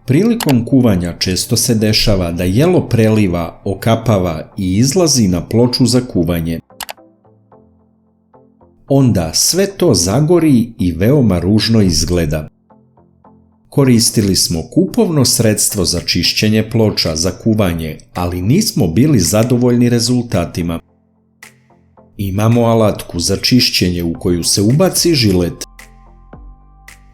Prilikom kuvanja često se dešava da jelo preliva, okapava i izlazi na ploču za kuvanje. Onda sve to zagori i veoma ružno izgleda. Koristili smo kupovno sredstvo za čišćenje ploča za kuvanje, ali nismo bili zadovoljni rezultatima. Imamo alatku za čišćenje u koju se ubaci žilet.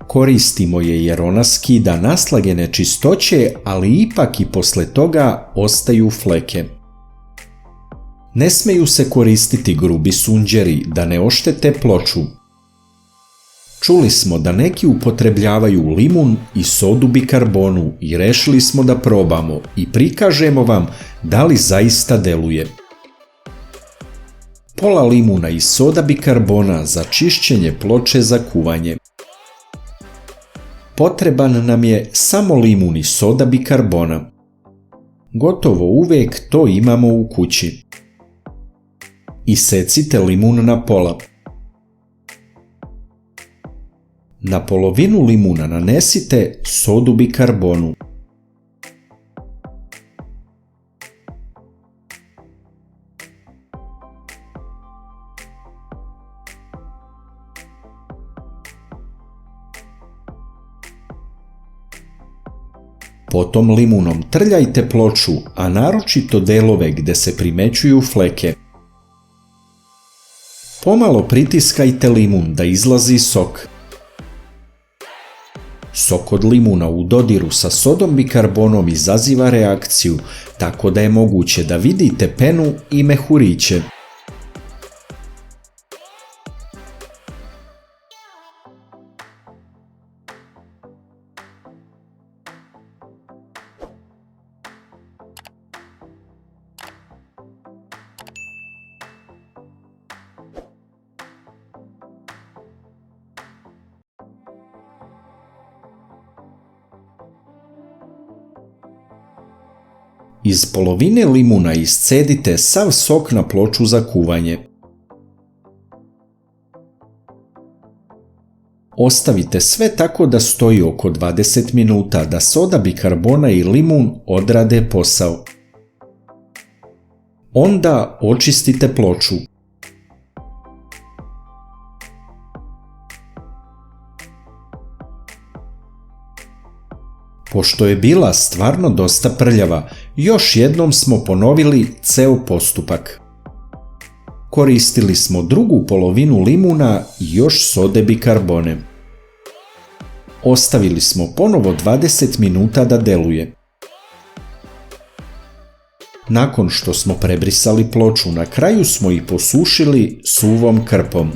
Koristimo je jer ona skida naslage nečistoće, ali ipak i posle toga ostaju fleke. Ne smeju se koristiti grubi sunđeri da ne oštete ploču. Čuli smo da neki upotrebljavaju limun i sodu bikarbonu i rešili smo da probamo i prikažemo vam da li zaista deluje. Pola limuna i soda bikarbona za čišćenje ploče za kuvanje. Potreban nam je samo limun i soda bikarbona. Gotovo uvek to imamo u kući. Isecite limun na pola. Na polovinu limuna nanesite sodu bikarbonu. Potom limunom trljajte ploču, a naročito delove gde se primećuju fleke. Pomalo pritiskajte limun da izlazi sok. Sok od limuna u dodiru sa sodom bikarbonom izaziva reakciju, tako da je moguće da vidite penu i mehuriće. Iz polovine limuna iscedite sav sok na ploču za kuvanje. Ostavite sve tako da stoji oko 20 minuta da soda bikarbona i limun odrade posao. Onda očistite ploču. Pošto je bila stvarno dosta prljava, još jednom smo ponovili ceo postupak. Koristili smo drugu polovinu limuna i još sode bikarbone. Ostavili smo ponovo 20 minuta da deluje. Nakon što smo prebrisali ploču, na kraju smo i posušili suvom krpom.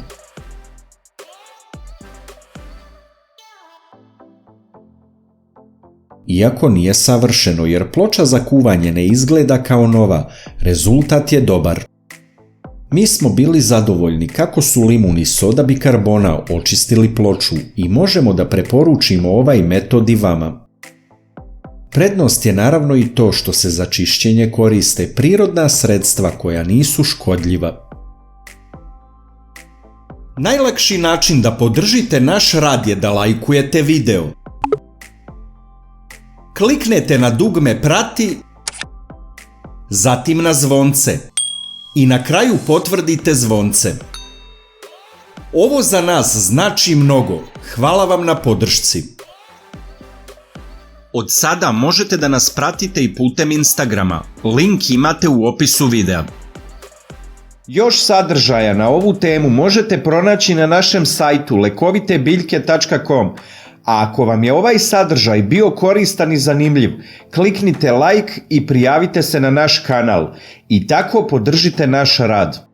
Iako nije savršeno jer ploča za kuvanje ne izgleda kao nova, rezultat je dobar. Mi smo bili zadovoljni kako su limun i soda bikarbona očistili ploču i možemo da preporučimo ovaj metod i vama. Prednost je naravno i to što se za čišćenje koriste prirodna sredstva koja nisu škodljiva. Najlakši način da podržite naš rad je da lajkujete video. Kliknete na dugme prati, zatim na zvonce i na kraju potvrdite zvonce. Ovo za nas znači mnogo. Hvala vam na podršci. Od sada možete da nas pratite i putem Instagrama. Link imate u opisu videa. Još sadržaja na ovu temu možete pronaći na našem sajtu lekovitebiljke.com. A ako vam je ovaj sadržaj bio koristan i zanimljiv, kliknite like i prijavite se na naš kanal i tako podržite naš rad.